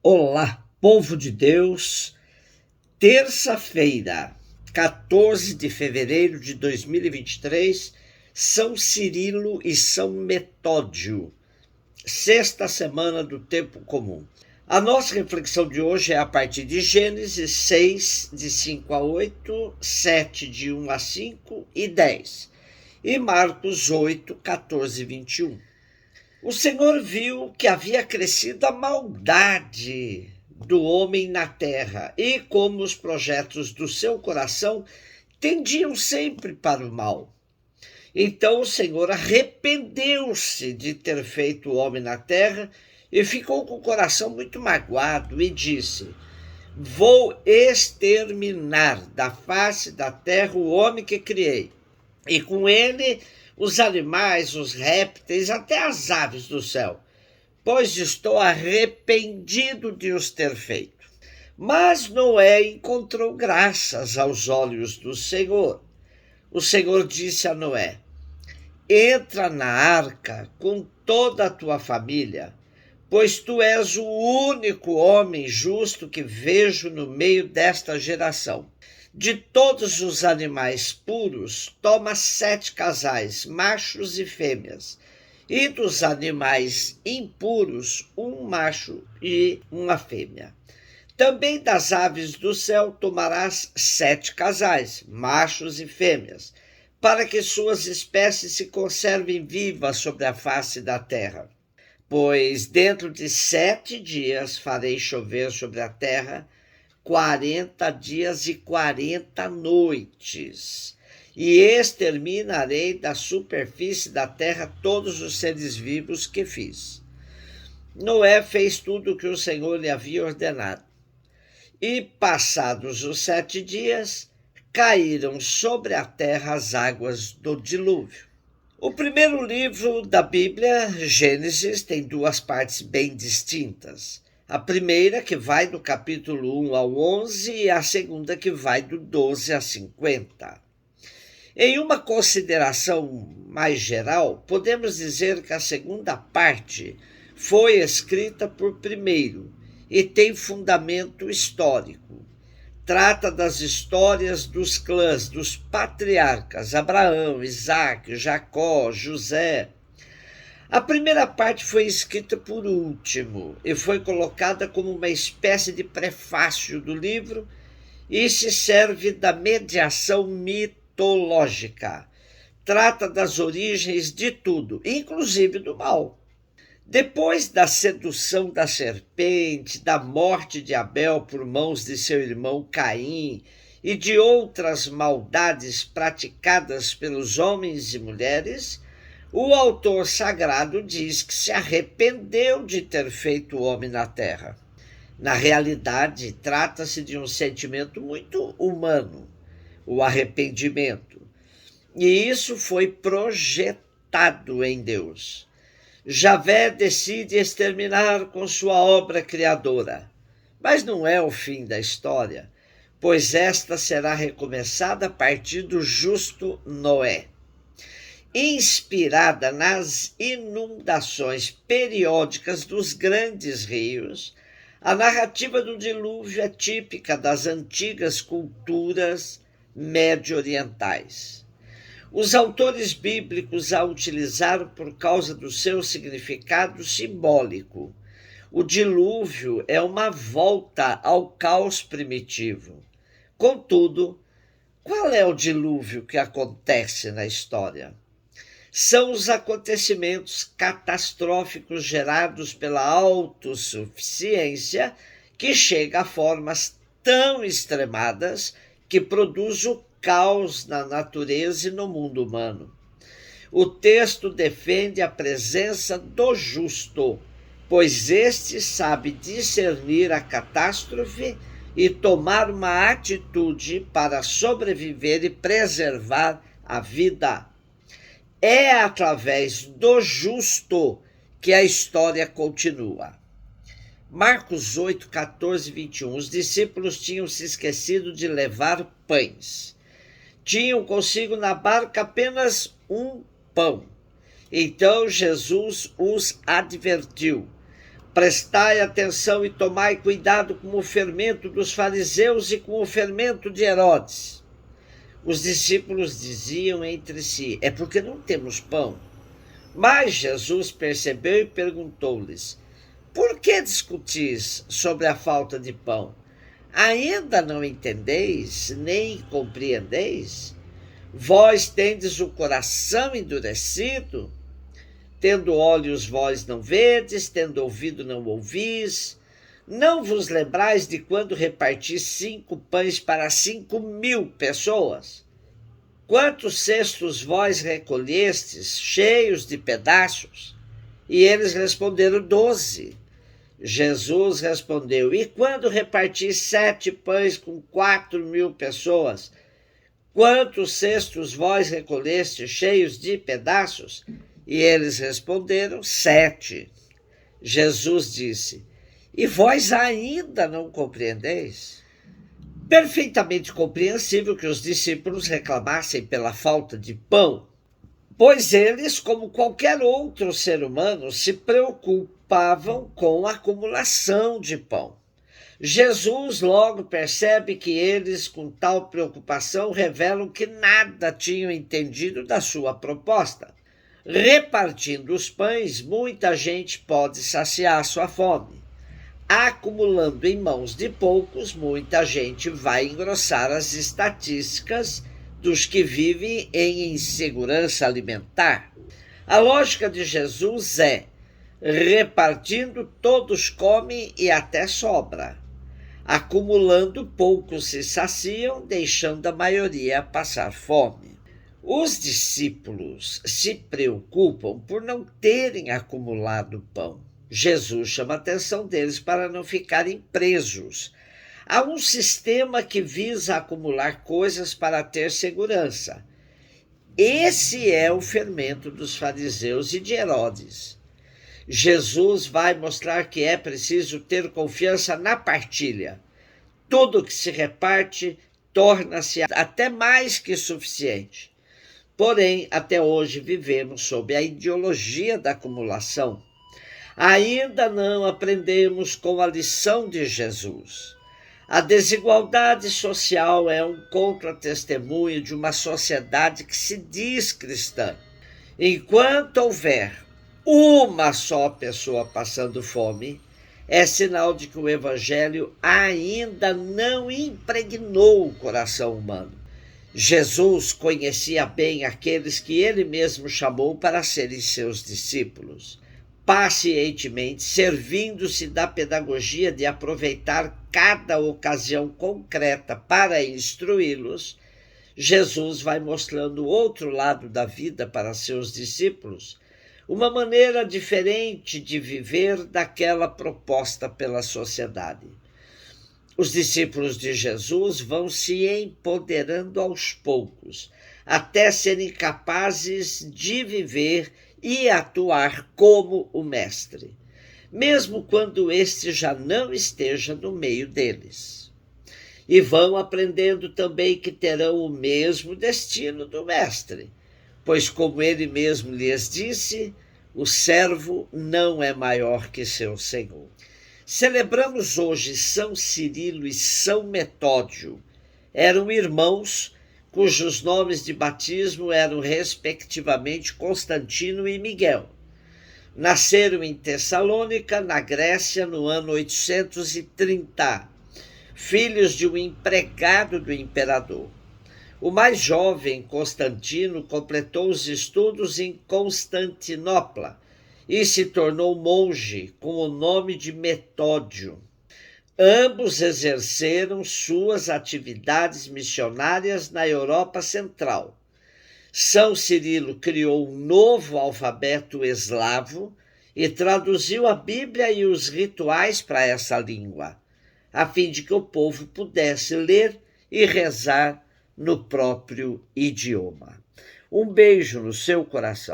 Olá, povo de Deus. Terça-feira, 14 de fevereiro de 2023, São Cirilo e São Metódio, sexta semana do tempo comum. A nossa reflexão de hoje é a partir de Gênesis 6, de 5 a 8, 7, de 1 a 5 e 10, e Marcos 8, 14 e 21. O Senhor viu que havia crescido a maldade do homem na terra, e como os projetos do seu coração tendiam sempre para o mal. Então o Senhor arrependeu-se de ter feito o homem na terra e ficou com o coração muito magoado e disse: Vou exterminar da face da terra o homem que criei, e com ele os animais, os répteis, até as aves do céu, pois estou arrependido de os ter feito. Mas Noé encontrou graças aos olhos do Senhor. O Senhor disse a Noé: Entra na arca com toda a tua família, pois tu és o único homem justo que vejo no meio desta geração. De todos os animais puros, toma 7 casais, machos e fêmeas, e dos animais impuros, um macho e uma fêmea. Também das aves do céu tomarás 7 casais, machos e fêmeas, para que suas espécies se conservem vivas sobre a face da terra. Pois dentro de 7 dias farei chover sobre a terra 40 dias e 40 noites, e exterminarei da superfície da terra todos os seres vivos que fiz. Noé fez tudo o que o Senhor lhe havia ordenado. E passados os 7 dias, caíram sobre a terra as águas do dilúvio. O primeiro livro da Bíblia, Gênesis, tem 2 partes bem distintas. A primeira, que vai do capítulo 1 ao 11, e a segunda, que vai do 12 a 50. Em uma consideração mais geral, podemos dizer que a segunda parte foi escrita por primeiro e tem fundamento histórico. Trata das histórias dos clãs, dos patriarcas Abraão, Isaque, Jacó, José. A primeira parte foi escrita por último e foi colocada como uma espécie de prefácio do livro e se serve da mediação mitológica. Trata das origens de tudo, inclusive do mal. Depois da sedução da serpente, da morte de Abel por mãos de seu irmão Caim e de outras maldades praticadas pelos homens e mulheres, o autor sagrado diz que se arrependeu de ter feito o homem na terra. Na realidade, trata-se de um sentimento muito humano, o arrependimento. E isso foi projetado em Deus. Javé decide exterminar com sua obra criadora. Mas não é o fim da história, pois esta será recomeçada a partir do justo Noé. Inspirada nas inundações periódicas dos grandes rios, a narrativa do dilúvio é típica das antigas culturas médio-orientais. Os autores bíblicos a utilizaram por causa do seu significado simbólico. O dilúvio é uma volta ao caos primitivo. Contudo, qual é o dilúvio que acontece na história? São os acontecimentos catastróficos gerados pela autossuficiência que chega a formas tão extremadas que produz o caos na natureza e no mundo humano. O texto defende a presença do justo, pois este sabe discernir a catástrofe e tomar uma atitude para sobreviver e preservar a vida. É através do justo que a história continua. Marcos 8, 14 e 21. Os discípulos tinham se esquecido de levar pães. Tinham consigo na barca apenas um pão. Então Jesus os advertiu: Prestai atenção e tomai cuidado com o fermento dos fariseus e com o fermento de Herodes. Os discípulos diziam entre si: é porque não temos pão. Mas Jesus percebeu e perguntou-lhes: por que discutis sobre a falta de pão? Ainda não entendeis, nem compreendeis? Vós tendes o coração endurecido? Tendo olhos vós não vedes, tendo ouvido não ouvis? Não vos lembrais de quando reparti 5 pães para 5.000 pessoas? Quantos cestos vós recolhestes, cheios de pedaços? E eles responderam: 12. Jesus respondeu: e quando reparti 7 pães com 4.000 pessoas, quantos cestos vós recolhestes cheios de pedaços? E eles responderam: 7. Jesus disse: e vós ainda não compreendeis? Perfeitamente compreensível que os discípulos reclamassem pela falta de pão, pois eles, como qualquer outro ser humano, se preocupavam com a acumulação de pão. Jesus logo percebe que eles, com tal preocupação, revelam que nada tinham entendido da sua proposta. Repartindo os pães, muita gente pode saciar sua fome. Acumulando em mãos de poucos, muita gente vai engrossar as estatísticas dos que vivem em insegurança alimentar. A lógica de Jesus é: repartindo, todos comem e até sobra. Acumulando, poucos se saciam, deixando a maioria passar fome. Os discípulos se preocupam por não terem acumulado pão. Jesus chama a atenção deles para não ficarem presos a um sistema que visa acumular coisas para ter segurança. Esse é o fermento dos fariseus e de Herodes. Jesus vai mostrar que é preciso ter confiança na partilha. Tudo que se reparte torna-se até mais que suficiente. Porém, até hoje vivemos sob a ideologia da acumulação. Ainda não aprendemos com a lição de Jesus. A desigualdade social é um contra-testemunho de uma sociedade que se diz cristã. Enquanto houver uma só pessoa passando fome, é sinal de que o Evangelho ainda não impregnou o coração humano. Jesus conhecia bem aqueles que ele mesmo chamou para serem seus discípulos. Pacientemente, servindo-se da pedagogia de aproveitar cada ocasião concreta para instruí-los, Jesus vai mostrando o outro lado da vida para seus discípulos, uma maneira diferente de viver daquela proposta pela sociedade. Os discípulos de Jesus vão se empoderando aos poucos, até serem capazes de viver e atuar como o mestre, mesmo quando este já não esteja no meio deles. E vão aprendendo também que terão o mesmo destino do mestre, pois, como ele mesmo lhes disse, o servo não é maior que seu senhor. Celebramos hoje São Cirilo e São Metódio. Eram irmãos cujos nomes de batismo eram respectivamente Constantino e Miguel. Nasceram em Tessalônica, na Grécia, no ano 830, filhos de um empregado do imperador. O mais jovem, Constantino, completou os estudos em Constantinopla e se tornou monge com o nome de Metódio. Ambos exerceram suas atividades missionárias na Europa Central. São Cirilo criou um novo alfabeto eslavo e traduziu a Bíblia e os rituais para essa língua, a fim de que o povo pudesse ler e rezar no próprio idioma. Um beijo no seu coração.